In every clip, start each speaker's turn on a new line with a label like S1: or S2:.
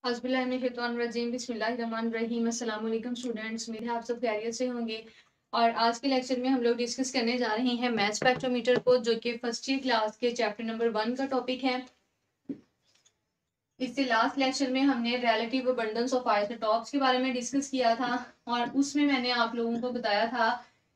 S1: बिस्मिल्लाहिर्रहमानिर्रहीम अस्सलाम वालेकुम स्टूडेंट्स, मेरे आप सब खैरियत से होंगे। और आज के लेक्चर में हम लोग डिस्कस करने जा रहे हैं मैथ स्पेक्ट्रोमीटर को, जो कि फर्स्ट ईयर क्लास के चैप्टर नंबर 1 का टॉपिक है। इससे लास्ट लेक्चर में हमने रिलेटिव अबंडेंस ऑफ आइसोटॉप्स के बारे में डिस्कस किया था, और उसमें मैंने आप लोगों को बताया था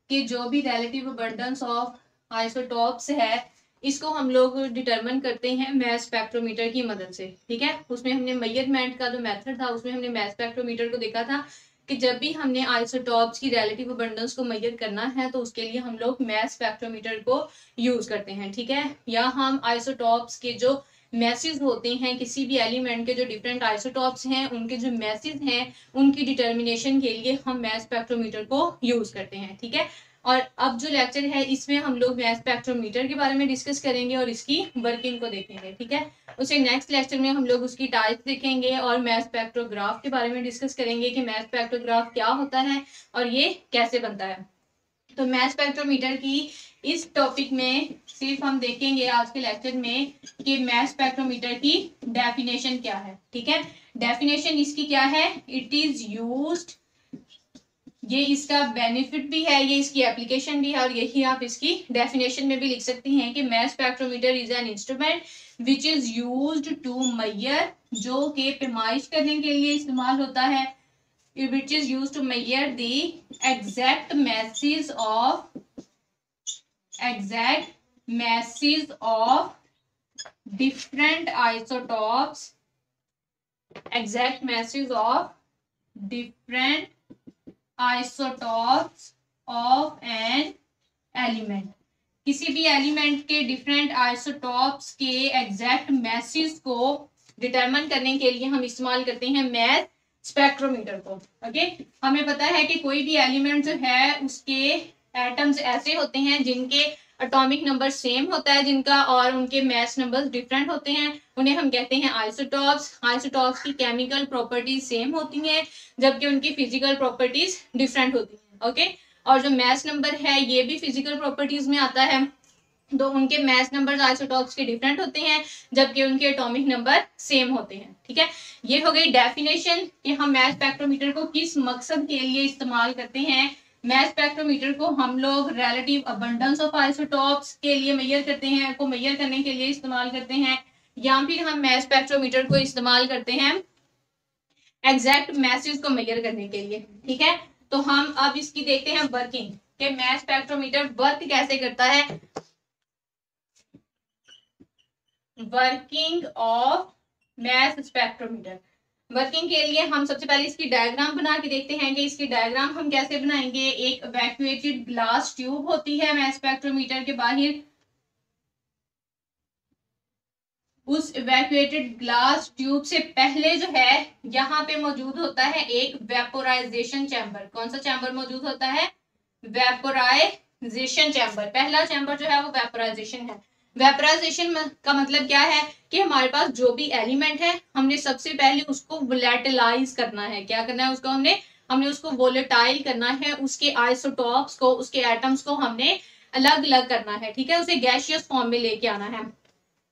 S1: कि जो भी रिलेटिव अबंडेंस ऑफ आइसोटॉप्स है इसको हम लोग डिटरमिन करते हैं मैथ स्पेक्ट्रोमीटर की मदद से। ठीक है, उसमें हमने मेजरमेंट का जो मेथड था उसमें हमने मैथ स्पेक्ट्रोमीटर को देखा था कि जब भी हमने आइसोटॉप्स की रिलेटिव अबंडेंस को मेजर करना है तो उसके लिए हम लोग मैथ स्पेक्ट्रोमीटर को यूज करते हैं। ठीक है, या हम आइसोटॉप्स के जो मैसेज होते हैं किसी भी एलिमेंट के, जो डिफरेंट आइसोटॉप्स हैं उनके जो मैसेज हैं उनकी डिटर्मिनेशन के लिए हम मैथ स्पेक्ट्रोमीटर को यूज करते हैं। ठीक है, और अब जो लेक्चर है इसमें हम लोग मैथ स्पेक्ट्रोमीटर के बारे में डिस्कस करेंगे और इसकी वर्किंग को देखेंगे। ठीक है, उसे नेक्स्ट लेक्चर में हम लोग उसकी टाइप्स देखेंगे और मैथ स्पेक्ट्रोग्राफ के बारे में डिस्कस करेंगे कि मैथ स्पेक्ट्रोग्राफ क्या होता है और ये कैसे बनता है। तो मैथ स्पेक्ट्रोमीटर की इस टॉपिक में सिर्फ हम देखेंगे आज के लेक्चर में कि मैथ स्पेक्ट्रोमीटर की डेफिनेशन क्या है। ठीक है, डेफिनेशन इसकी क्या है, इट इज यूज्ड, ये इसका बेनिफिट भी है, ये इसकी एप्लीकेशन भी है, और यही आप इसकी डेफिनेशन में भी लिख सकती हैं कि mass spectrometer is an instrument which is used to measure, जो कि पैमाइश करने के लिए इस्तेमाल होता है, which is used to measure the exact masses of different isotopes, exact masses of different isotopes of an element, किसी भी एलिमेंट के डिफरेंट आइसोटॉप्स के एग्जैक्ट मैसेज को डिटरमिन करने के लिए हम इस्तेमाल करते हैं मैथ स्पेक्ट्रोमीटर को। ओके, हमें पता है कि कोई भी एलिमेंट जो है उसके एटम्स ऐसे होते हैं जिनके एटॉमिक नंबर सेम होता है जिनका, और उनके मास नंबर्स डिफरेंट होते हैं, उन्हें हम कहते हैं आइसोटॉप्स। आइसोटॉप्स की केमिकल प्रॉपर्टीज सेम होती हैं जबकि उनकी फिजिकल प्रॉपर्टीज डिफरेंट होती हैं। ओके, और जो मास नंबर है ये भी फिजिकल प्रॉपर्टीज में आता है, तो उनके मास नंबर्स आइसोटॉप्स के डिफरेंट होते हैं जबकि उनके एटॉमिक नंबर सेम होते हैं। ठीक है, ये हो गई डेफिनेशन कि हम मैथ स्पेक्ट्रोमीटर को किस मकसद के लिए इस्तेमाल करते हैं। मैथ स्पेक्ट्रोमीटर को हम लोग रिलेटिव अबंडेंस ऑफ आइसोटॉप्स के लिए मेजर करते हैं, को मेजर करने के लिए इस्तेमाल करते हैं, या फिर हम मैथ स्पेक्ट्रोमीटर को इस्तेमाल करते हैं एग्जैक्ट मैसेज को मेजर करने के लिए। ठीक है, तो हम अब इसकी देखते हैं वर्किंग कि मैथ स्पेक्ट्रोमीटर वर्क कैसे करता है। Working of math spectrometer, working के लिए हम सबसे पहले इसकी डायग्राम बना के देखते हैं कि इसकी डायग्राम हम कैसे बनाएंगे। एक इवैक्यूएटेड ग्लास ट्यूब होती है मैथ स्पेक्ट्रोमीटर के बाहर, उस इवैक्यूएटेड ग्लास ट्यूब से पहले जो है यहाँ पे मौजूद होता है एक वेपोराइजेशन चैम्बर। कौन सा चैम्बर मौजूद होता है, वेपोराइजेशन चैम्बर। पहला चैम्बर जो है वो वेपोराइजेशन है। वेपोराइजेशन का मतलब क्या है कि हमारे पास जो भी एलिमेंट है हमने सबसे पहले उसको वोलेटिलाइज करना है। क्या करना है उसको, हमने उसको वोलेटाइल करना है, उसके आइसोटॉप्स को, उसके एटम्स को हमने अलग अलग करना है। ठीक है, उसे गैसियस फॉर्म में लेके आना है।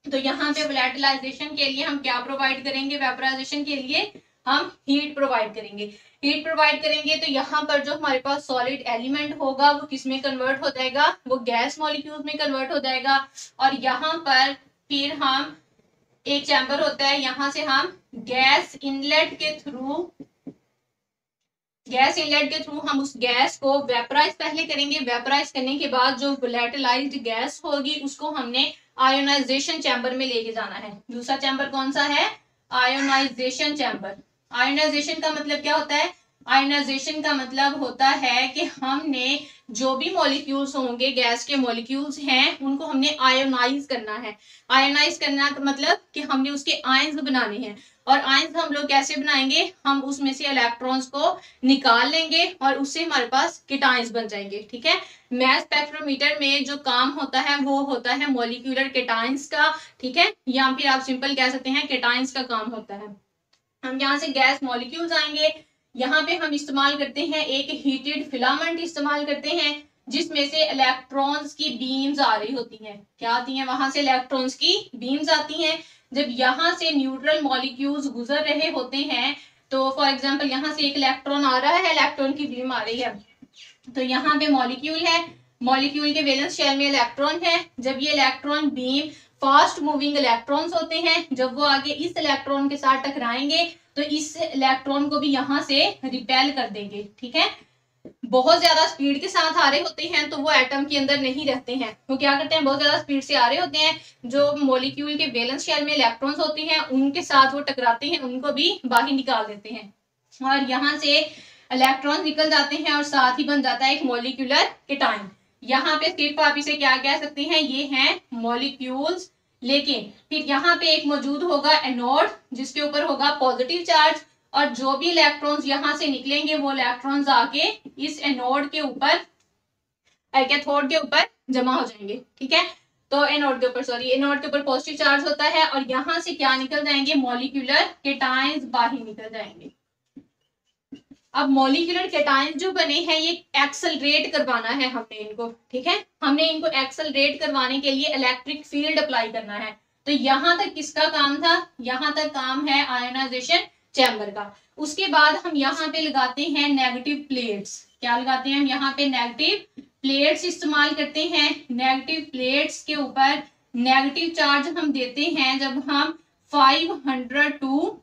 S1: तो यहाँ पे वोलेटिलाइजेशन के लिए हम क्या प्रोवाइड करेंगे, वेपोराइजेशन के लिए हम हीट प्रोवाइड करेंगे। हीट प्रोवाइड करेंगे तो यहाँ पर जो हमारे पास सॉलिड एलिमेंट होगा वो किस में कन्वर्ट हो जाएगा, वो गैस मॉलिक्यूल्स में कन्वर्ट हो जाएगा। और यहाँ पर फिर हम एक चैम्बर होता है, यहाँ से हम गैस इनलेट के थ्रू हम उस गैस को वेपोराइज पहले करेंगे। वेपोराइज करने के बाद जो वोलेटिलाइज्ड गैस होगी उसको हमने आयोनाइजेशन चैम्बर में लेके जाना है। दूसरा चैम्बर कौन सा है, आयोनाइजेशन चैम्बर। आयोनाइजेशन का मतलब क्या होता है, आयोनाइजेशन का मतलब होता है कि हमने जो भी मॉलिक्यूल्स होंगे, गैस के मॉलिक्यूल्स हैं, उनको हमने आयोनाइज करना है। आयोनाइज करना का मतलब कि हमने उसके आयंस बनाने हैं। और आयंस हम लोग कैसे बनाएंगे, हम उसमें से इलेक्ट्रॉन्स को निकाल लेंगे और उससे हमारे पास केटायंस बन जाएंगे। ठीक है, मैथ स्पेक्ट्रोमीटर में जो काम होता है वो होता है मॉलिक्यूलर केटायंस का। ठीक है, या फिर आप सिंपल कह सकते हैं केटायंस का काम होता है। हम यहाँ से गैस मॉलिक्यूल्स आएंगे, यहाँ पे हम इस्तेमाल करते हैं एक हीटेड फिलामेंट इस्तेमाल करते हैं जिसमें से इलेक्ट्रॉन्स की बीम्स आ रही होती हैं। क्या आती हैं, वहां से इलेक्ट्रॉन्स की बीम्स आती हैं। जब यहाँ से न्यूट्रल मॉलिक्यूल्स गुजर रहे होते हैं, तो फॉर एग्जांपल यहाँ से एक इलेक्ट्रॉन आ रहा है, इलेक्ट्रॉन की बीम आ रही है, तो यहाँ पे मॉलिक्यूल है, मॉलिक्यूल के वैलेंस शेल में इलेक्ट्रॉन है। जब ये electron beam fast moving electrons होते हैं, जब वो आगे इस इलेक्ट्रॉन के साथ टकराएंगे तो इस इलेक्ट्रॉन को भी यहाँ से रिपेल कर देंगे, ठीक है। बहुत ज्यादा स्पीड के साथ आ रहे होते हैं तो वो एटम के अंदर नहीं रहते हैं, वो क्या करते हैं, बहुत ज्यादा स्पीड से आ रहे होते हैं, जो मॉलिक्यूल के वैलेंस शेल में इलेक्ट्रॉन्स होते हैं उनके साथ वो टकराते हैं, उनको भी बाहर निकाल देते हैं, और यहाँ से इलेक्ट्रॉन निकल जाते हैं और साथ ही बन जाता है एक मॉलिक्यूलर केटाइन। यहाँ पे सिर्फ आप इसे क्या कह सकते हैं, ये हैं मॉलिक्यूल्स, लेकिन फिर यहाँ पे एक मौजूद होगा एनोड जिसके ऊपर होगा पॉजिटिव चार्ज, और जो भी इलेक्ट्रॉन्स यहाँ से निकलेंगे वो इलेक्ट्रॉन्स आके इस एनोड के ऊपर, कैथोड के ऊपर जमा हो जाएंगे, ठीक है। तो एनोड के ऊपर, सॉरी, एनोड के ऊपर पॉजिटिव चार्ज होता है और यहाँ से क्या निकल जाएंगे, मॉलिक्यूलर केटाइंस बाहर निकल जाएंगे। अब मॉलिक्यूलर केटाइंस जो बने हैं ये एक्सेलरेट करवाना है हमने इनको, ठीक है, हमने इनको एक्सेलरेट करवाने के लिए इलेक्ट्रिक फील्ड अप्लाई करना है। तो यहाँ तक किसका काम था, यहाँ तक काम है आयोनाइजेशन चैम्बर का। उसके बाद हम यहाँ पे लगाते हैं नेगेटिव प्लेट्स, क्या लगाते हैं हम यहाँ पे, नेगेटिव प्लेट्स इस्तेमाल करते हैं। नेगेटिव प्लेट्स के ऊपर नेगेटिव चार्ज हम देते हैं जब हम 500 टू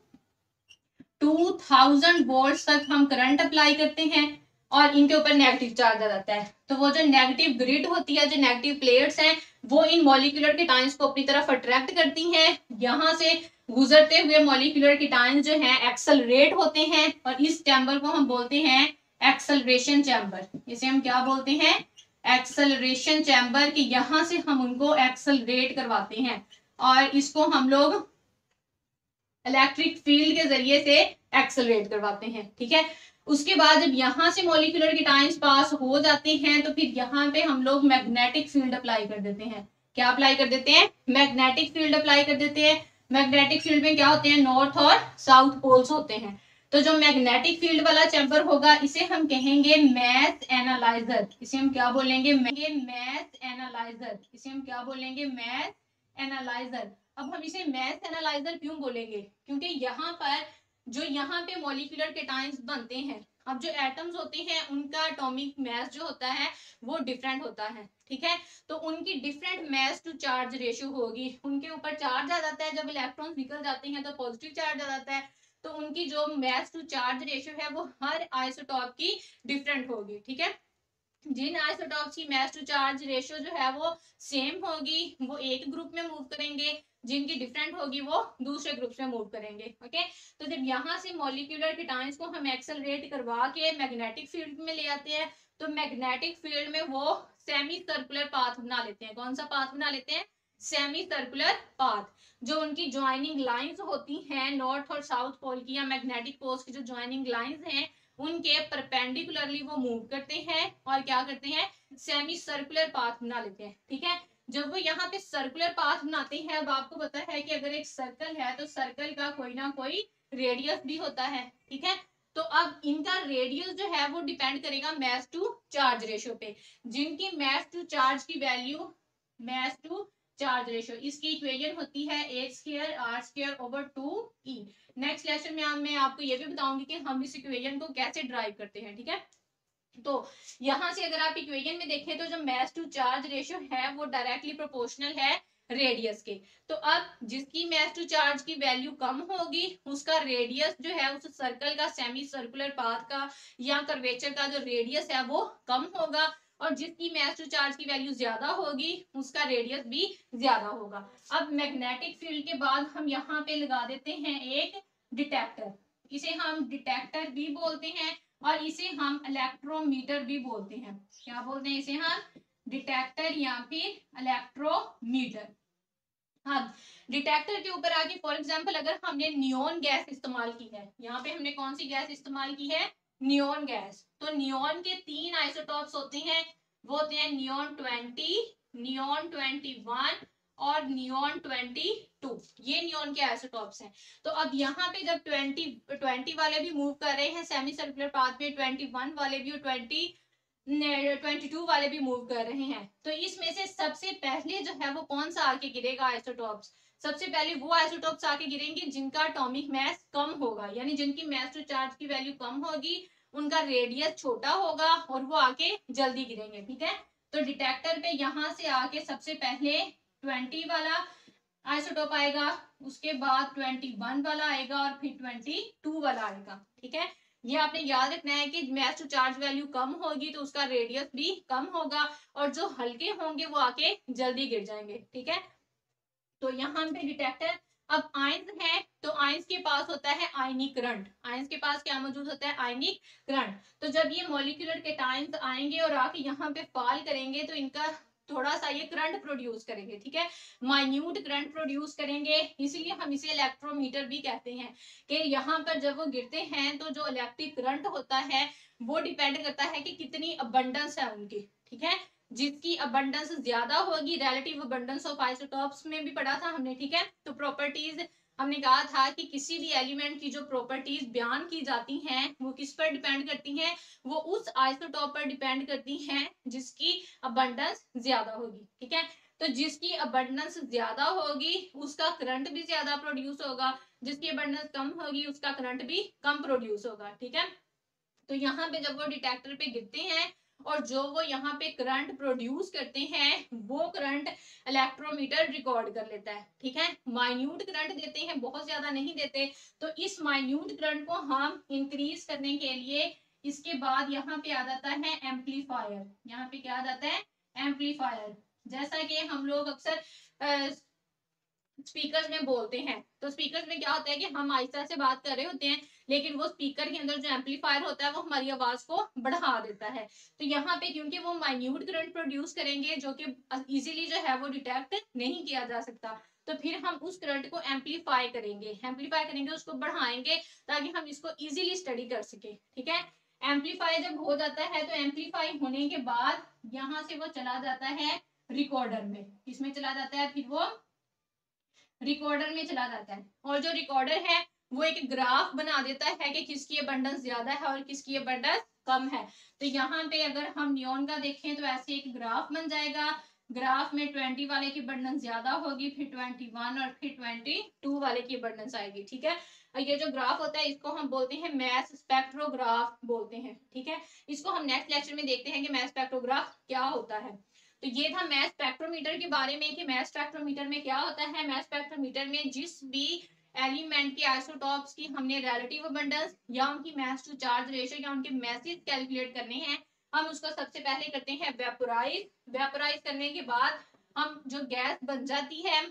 S1: 2000 वोल्ट तक हम करंट अप्लाई करते हैं और इनके ऊपर नेगेटिव चार्ज आ जाता है। तो वो जो नेगेटिव ग्रिड होती है, जो नेगेटिव प्लेट्स हैं, वो इन मॉलिक्यूलर केटाइंस को अपनी तरफ अट्रैक्ट करती हैं। यहाँ से गुजरते हुए मॉलिक्यूलर केटाइंस जो हैं एक्सेलरेट होते हैं और इस चैम्बर को हम बोलते हैं एक्सेलरेशन चैम्बर। इसे हम क्या बोलते हैं, एक्सेलरेशन चैम्बर, कि यहाँ से हम उनको एक्सेलरेट करवाते हैं और इसको हम लोग इलेक्ट्रिक फील्ड के जरिए से एक्सेलरेट करवाते हैं, ठीक है। उसके बाद जब यहाँ से मॉलिक्यूलर केटाइंस पास हो जाते हैं तो फिर यहाँ पे हम लोग मैग्नेटिक फील्ड अप्लाई कर देते हैं। क्या अप्लाई कर देते हैं, मैग्नेटिक फील्ड अप्लाई कर देते हैं। मैग्नेटिक फील्ड में क्या होते हैं, नॉर्थ और साउथ पोल्स होते हैं। तो जो मैग्नेटिक फील्ड वाला चैम्बर होगा इसे हम कहेंगे मैथ एनालाइजर। इसे हम क्या बोलेंगे, मैथ एनालाइजर। इसे हम क्या बोलेंगे, मैथ एनालाइजर। अब हम इसे मैथ एनालाइजर क्यों बोलेंगे, क्योंकि यहाँ पर जो यहाँ पे मॉलिक्यूलर केटाइंस बनते हैं, अब जो एटम्स होते हैं उनका एटॉमिक मास जो होता है वो डिफरेंट होता है, ठीक है। तो उनकी different mass to charge ratio होगी, उनके ऊपर चार्ज आ जाता है, जब इलेक्ट्रॉन्स निकल जाते हैं तो पॉजिटिव चार्ज आ जाता है, तो उनकी जो मास टू चार्ज रेशियो है वो हर आइसोटॉप की डिफरेंट होगी, ठीक है। जिन आइसोटॉप्स की मास टू चार्ज रेशियो जो है वो सेम होगी वो एक ग्रुप में मूव करेंगे, जिनकी डिफरेंट होगी वो दूसरे ग्रुप्स में मूव करेंगे, ओके। तो जब यहाँ से मॉलिक्यूलर केटाइंस को हम एक्सेलरेट करवा के मैग्नेटिक फील्ड में ले आते हैं तो मैग्नेटिक फील्ड में वो सेमी सर्कुलर पाथ बना लेते हैं। कौन सा पाथ बना लेते हैं, सेमी सर्कुलर पाथ। जो उनकी ज्वाइनिंग लाइंस होती हैं नॉर्थ और साउथ पोल की या मैग्नेटिक पोल्स की जो ज्वाइनिंग लाइंस हैं उनके परपेंडिकुलरली वो मूव करते हैं और क्या करते हैं, सेमी सर्कुलर पाथ बना लेते हैं, ठीक है। जब वो यहाँ पे सर्कुलर पाथ बनाते हैं, अब आपको पता है कि अगर एक सर्कल है तो सर्कल का कोई ना कोई रेडियस भी होता है, ठीक है। तो अब इनका रेडियस जो है वो डिपेंड करेगा मास टू चार्ज रेशियो पे। जिनकी मास टू चार्ज की value, mass to charge ratio, इसकी इक्वेशन होती है a²r²/2e। नेक्स्ट लेक्चर में मैं आपको ये भी बताऊंगी कि हम इस इक्वेशन को कैसे ड्राइव करते हैं, ठीक है। तो यहां से अगर आप इक्वेशन में देखें तो जो मास टू चार्ज रेशियो है वो डायरेक्टली प्रोपोर्शनल है रेडियस के। तो अब जिसकी मास टू चार्ज की वैल्यू कम होगी उसका रेडियस जो है उस सर्कल का, सेमी सर्कुलर पाथ का या कर्वेचर का जो रेडियस है वो कम होगा, और जिसकी मास टू चार्ज की वैल्यू ज्यादा होगी उसका रेडियस भी ज्यादा होगा। अब मैग्नेटिक फील्ड के बाद हम यहाँ पे लगा देते हैं एक डिटेक्टर। इसे हम डिटेक्टर भी बोलते हैं और इसे हम इलेक्ट्रोमीटर भी बोलते हैं। क्या बोलते हैं इसे हम, डिटेक्टर या फिर इलेक्ट्रोमीटर। हाँ, डिटेक्टर के ऊपर आके फॉर एग्जांपल अगर हमने नियोन गैस इस्तेमाल की है, यहाँ पे हमने कौन सी गैस इस्तेमाल की है, नियोन गैस। तो नियोन के 3 आइसोटॉप्स होते हैं, वो होते हैं नियोन 20, नियोन 21 और नियोन 22। ये नियोन के आइसोटॉप्स हैं। तो अब यहाँ पे जब 20 वाले भी मूव कर रहे हैं सेमी सर्कुलर पाथ में, 21 वाले भी और 22 वाले भी मूव कर रहे हैं, तो इसमें से सबसे पहले जो है वो कौन सा आके गिरेगा आइसोटॉप्स, सबसे पहले वो आइसोटॉप्स आके गिरेंगे जिनका एटॉमिक मास कम होगा, यानी जिनकी मास टू चार्ज की वैल्यू कम होगी, उनका रेडियस छोटा होगा और वो आके जल्दी गिरेंगे। ठीक है, तो डिटेक्टर पे यहां से आके सबसे पहले 20 वाला आइसोटोप आएगा, उसके बाद 21 वाला आएगा और फिर 22 वाला आएगा। ठीक है, ये आपने याद रखना है कि मास टू चार्ज वैल्यू कम होगी तो उसका रेडियस भी कम होगा और जो हल्के होंगे वो आके जल्दी गिर जाएंगे। ठीक है, तो यहाँ पे डिटेक्टर, अब आयंस है तो आयंस के पास होता है आयनिक करंट, आयंस के पास क्या मौजूद होता है, आयनिक करंट। तो जब ये मॉलिक्यूलर केटायंस आएंगे और आके यहाँ पे फॉल करेंगे तो इनका थोड़ा सा ये करंट प्रोड्यूस करेंगे। ठीक है, माइन्यूट करंट प्रोड्यूस करेंगे, इसलिए हम इसे इलेक्ट्रोमीटर भी कहते हैं कि यहाँ पर जब वो गिरते हैं तो जो इलेक्ट्रिक करंट होता है वो डिपेंड करता है कि कितनी अबंडेंस है उनकी। ठीक है, जिसकी अबंडेंस ज्यादा होगी, रिलेटिव अबंडेंस ऑफ आइसोटॉप्स में भी पढ़ा था हमने। ठीक है, तो प्रॉपर्टीज हमने कहा था कि किसी भी एलिमेंट की जो प्रॉपर्टीज बयान की जाती हैं वो किस पर डिपेंड करती हैं, वो उस आइसोटॉप पर डिपेंड करती हैं जिसकी अबंडेंस ज्यादा होगी। ठीक है, तो जिसकी अबंडेंस ज्यादा होगी उसका करंट भी ज्यादा प्रोड्यूस होगा, जिसकी अबंडेंस कम होगी उसका करंट भी कम प्रोड्यूस होगा। ठीक है, तो यहाँ पे जब वो डिटेक्टर पे गिरते हैं और जो वो यहाँ पे करंट प्रोड्यूस करते हैं वो करंट इलेक्ट्रोमीटर रिकॉर्ड कर लेता है। ठीक है, माइन्यूट करंट देते हैं, बहुत ज्यादा नहीं देते, तो इस माइन्यूट करंट को हम इंक्रीज करने के लिए इसके बाद यहाँ पे आ जाता है एम्पलीफायर। यहाँ पे क्या आ जाता है, एम्पलीफायर। जैसा कि हम लोग अक्सर स्पीकर में बोलते हैं, तो स्पीकर में क्या होता है कि हम आहिस्ता से बात कर रहे होते हैं लेकिन वो स्पीकर के अंदर जो एम्पलीफायर होता है वो हमारी आवाज को बढ़ा देता है। तो यहाँ पे क्योंकि वो माइन्यूट करंट प्रोड्यूस करेंगे जो कि इजीली जो है वो डिटेक्ट नहीं किया जा सकता, तो फिर हम उस करंट को एम्पलीफाई करेंगे, उसको बढ़ाएंगे ताकि हम इसको इजीली स्टडी कर सके। ठीक है, एम्पलीफाई जब हो जाता है तो एम्पलीफाई होने के बाद यहाँ से वो चला जाता है रिकॉर्डर में, इसमें चला जाता है, फिर वो रिकॉर्डर में चला जाता है और जो रिकॉर्डर है वो एक ग्राफ बना देता है कि किसकी अबंडेंस ज्यादा है और किसकी अबंडेंस कम है। तो यहाँ पे अगर हम नियॉन का देखें तो ऐसे एक ग्राफ बन जाएगा, ग्राफ में 20 वाले की अबंडेंस ज्यादा होगी, फिर 21 और फिर 22 वाले की अबंडेंस आएगी। ठीक है, और ये जो ग्राफ होता है इसको हम बोलते हैं मैस स्पेक्ट्रोग्राफ बोलते हैं। ठीक है, इसको हम नेक्स्ट लेक्चर में देखते हैं कि मैस स्पेक्ट्रोग्राफ क्या होता है। तो ये था मैस स्पेक्ट्रोमीटर के बारे में कि मैस स्पेक्ट्रोमीटर में क्या होता है। मैस स्पेक्ट्रोमीटर में जिस भी एलिमेंट के आइसोटॉप्स की हमने रिलेटिव अबंडेंस या उनकी मास टू चार्ज रेशियो या उनके मैसेज कैलकुलेट करने हैं, हम उसको सबसे पहले करते हैं वेपोराइज करने के बाद हम जो गैस बन जाती है,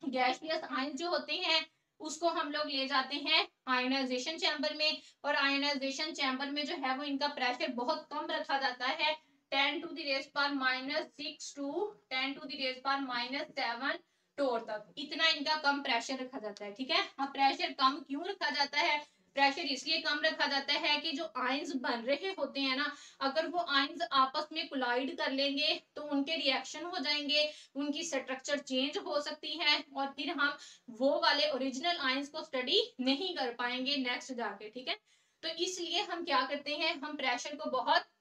S1: गैसियस आयन जो होते हैं उसको हम लोग ले जाते हैं आयोनाइजेशन चैम्बर में, और आयोनाइजेशन चैम्बर में जो है वो इनका प्रेशर बहुत कम रखा जाता है, 10 to the raise power -6 to 10 to the raise power -7 torr तक, इतना इनका कम प्रेशर रखा जाता है। ठीक है, अब प्रेशर कम क्यों रखा जाता है, प्रेशर इसलिए कम रखा जाता है कि जो आयंस बन रहे होते हैं ना, अगर वो आयंस आपस में कोलाइड कर लेंगे तो उनके रिएक्शन हो जाएंगे, उनकी स्ट्रक्चर चेंज हो सकती है और फिर हम वो वाले ओरिजिनल आयंस को स्टडी नहीं कर पाएंगे नेक्स्ट जाके। ठीक है, तो इसलिए हम क्या करते हैं, हम प्रेशर को बहुत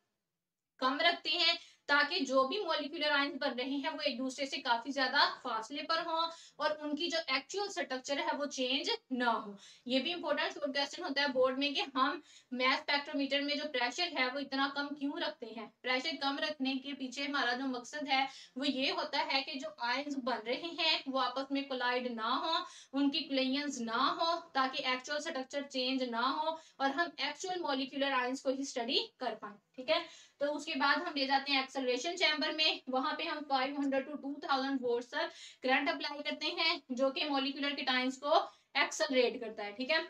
S1: कम रखते हैं ताकि जो भी मॉलिक्यूलर आयंस बन रहे हैं वो एक दूसरे से काफी ज्यादा फासले पर हों और उनकी जो एक्चुअल स्ट्रक्चर है वो चेंज ना हो। ये भी इंपॉर्टेंट शॉर्ट क्वेश्चन होता है बोर्ड में कि हम मैस स्पेक्ट्रोमीटर में जो प्रेशर है वो इतना कम क्यों रखते हैं। प्रेशर कम रखने के पीछे हमारा जो मकसद है वो ये होता है कि जो आयंस बन रहे हैं वो आपस में कोलाइड ना हो, उनकी कोलिजन्स ना हो, ताकि एक्चुअल स्ट्रक्चर चेंज ना हो और हम एक्चुअल मॉलिक्यूलर आयंस को ही स्टडी कर पाए। ठीक है, तो उसके बाद हम ले जाते हैं एक्सेलरेशन चैम्बर में, वहां पे हम 500 टू 2000 वोल्ट तक करंट अप्लाई करते हैं जो कि मॉलिक्यूलर केटायंस को एक्सेलरेट करता है। ठीक है,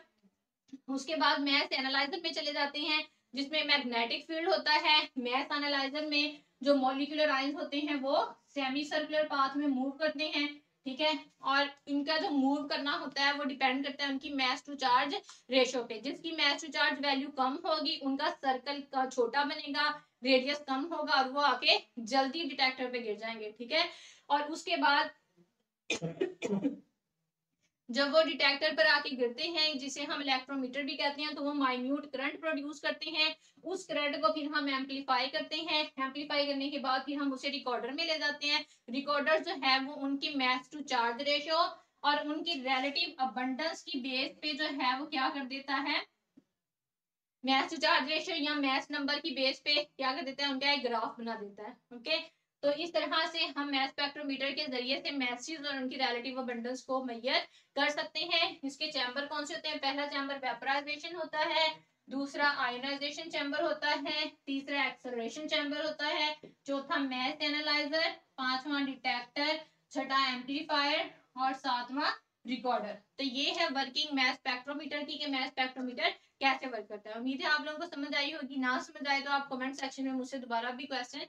S1: उसके बाद मैथ एनालाइजर में चले जाते हैं जिसमें मैग्नेटिक फील्ड होता है। मैथ एनालाइजर में जो मॉलिक्यूलर आयंस होते हैं वो सेमी सर्कुलर पाथ में मूव करते हैं। ठीक है, और इनका जो मूव करना होता है वो डिपेंड करता है उनकी मास टू चार्ज रेशियो पे, जिसकी मास टू चार्ज वैल्यू कम होगी उनका सर्कल का छोटा बनेगा, रेडियस कम होगा और वो आके जल्दी डिटेक्टर पे गिर जाएंगे। ठीक है, और उसके बाद जब वो डिटेक्टर पर आके गिरते हैं जिसे हम इलेक्ट्रोमीटर भी कहते हैं तो वो माइन्यूट करंट प्रोड्यूस करते हैं, उस करंट को फिर हम एम्पलीफाई करते हैं, एम्पलीफाई करने के बाद फिर हम उसे रिकॉर्डर में ले जाते हैं। रिकॉर्डर जो है वो उनकी मास टू चार्ज रेशियो और उनकी रिलेटिव अबंडेंस की बेस पे जो है वो क्या कर देता है, मैथ टू चार्ज रेशियो या मैथ नंबर की बेस पे क्या कर देता है, उनका एक ग्राफ बना देता है। ओके, तो इस तरह से हम मैथ स्पेक्ट्रोमीटर के जरिए से मैसेज और उनकी रिलेटिव अबंडेंस को मेजर कर सकते हैं। इसके चैम्बर कौन से होते हैं, पहला चैम्बर वेपराइजेशन होता है, दूसरा आयोनाइजेशन चैम्बर होता है, तीसरा एक्सेलरेशन चैम्बर होता है, चौथा मैथ एनालाइजर, पांचवा डिटेक्टर, छठा एम्पलीफायर और सातवां रिकॉर्डर। तो ये है वर्किंग मैथ स्पेक्ट्रोमीटर की, मैथ स्पेक्ट्रोमीटर कैसे वर्क करता है। उम्मीद है आप लोगों को समझ आई होगी, ना समझ आए तो आप कमेंट सेक्शन में मुझसे दोबारा भी क्वेश्चन